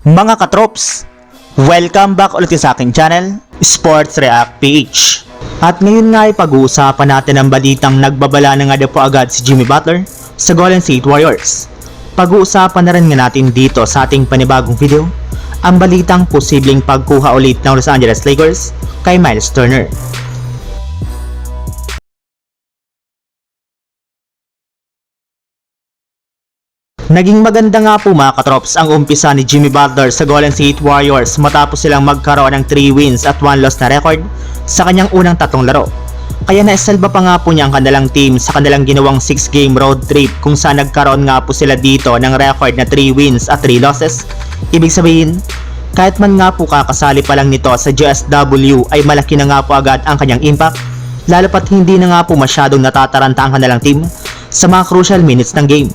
Mga katrops, welcome back ulit sa aking channel, Sports React PH. At ngayon nga ay pag-uusapan natin ang balitang nagbabala na nga po agad si Jimmy Butler sa Golden State Warriors. Pag-uusapan na rin nga natin dito sa ating panibagong video, ang balitang posibleng pagkuha ulit ng Los Angeles Lakers kay Miles Turner. Naging maganda nga po mga katrops ang umpisa ni Jimmy Butler sa Golden State Warriors matapos silang magkaroon ng 3 wins at 1 loss na record sa kanyang unang 3 laro. Kaya naisalba pa nga po niya ang kanilang team sa kanilang ginawang 6-game road trip kung saan nagkaroon nga po sila dito ng record na 3 wins at 3 losses. Ibig sabihin, kahit man nga po kakasali pa lang nito sa GSW ay malaki na nga po agad ang kanyang impact, lalo pat hindi na nga po masyadong natataranta ang kanilang team sa mga crucial minutes ng game.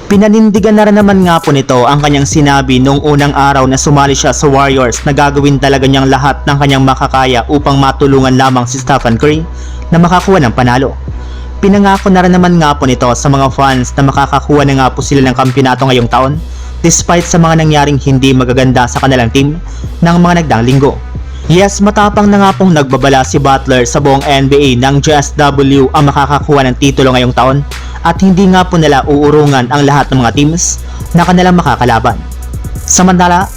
Pinanindigan na rin naman nga po nito ang kanyang sinabi noong unang araw na sumali siya sa Warriors na gagawin talaga niyang lahat ng kanyang makakaya upang matulungan lamang si Stephen Curry na makakuha ng panalo. Pinangako na rin naman nga po nito sa mga fans na makakakuha na nga po sila ng kampyonato ngayong taon despite sa mga nangyaring hindi magaganda sa kanilang team ng mga nagdaang linggo. Yes, matapang na nga pong nagbabala si Butler sa buong NBA ng GSW ang makakakuha ng titulo ngayong taon at hindi nga po nila uurungan ang lahat ng mga teams na kanilang makakalaban. Samantala,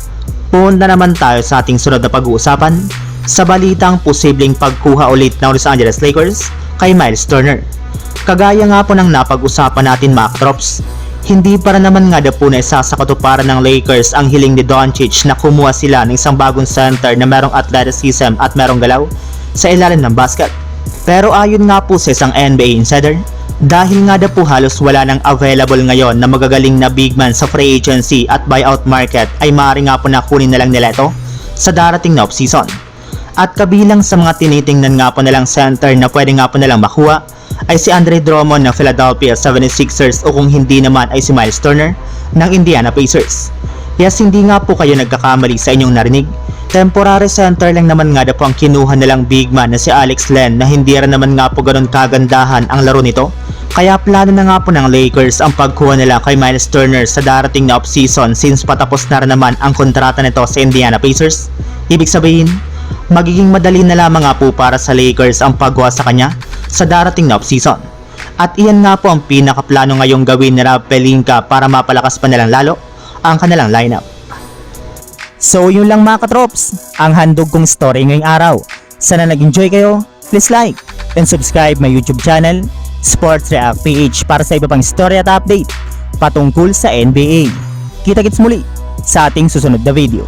punta naman tayo sa ating sunod na pag-uusapan sa balitang posibleng pagkuha ulit ng Los Angeles Lakers kay Miles Turner. Kagaya nga po ng napag-usapan natin mga katrops, hindi para naman nga po na isa sa katuparan ng Lakers ang hiling ni Doncic na kumuha sila ng isang bagong center na merong athleticism at merong galaw sa ilalim ng basket. Pero ayon nga po sa isang NBA insider, dahil nga po halos wala nang available ngayon na magagaling na big man sa free agency at buyout market ay maaari nga po na kunin na lang nila ito sa darating na off-season. At kabilang sa mga tinitingnan nga po nilang center na pwede nga po nilang makuha ay si Andre Drummond ng Philadelphia 76ers o kung hindi naman ay si Miles Turner ng Indiana Pacers. Yes, hindi nga po kayo nagkakamali sa inyong narinig. Temporary center lang naman nga po ang kinuha nilang big man na si Alex Len na hindi rin naman nga po ganun kagandahan ang laro nito. Kaya plano na nga po ng Lakers ang pagkuha nila kay Miles Turner sa darating na off-season since patapos na rin naman ang kontrata nito sa Indiana Pacers. Ibig sabihin, magiging madali na lamang nga po para sa Lakers ang pagkuha sa kanya sa darating na off-season. At iyan nga po ang pinakaplano ngayong gawin ni Rob Pelinka para mapalakas pa nilang lalo ang kanilang lineup. So yun lang mga katrops, ang handog kong story ngayong araw. Sana nag-enjoy kayo, please like and subscribe my YouTube channel, Sports React PH para sa iba pang story at update patungkol sa NBA. Kita-kits muli sa ating susunod na video.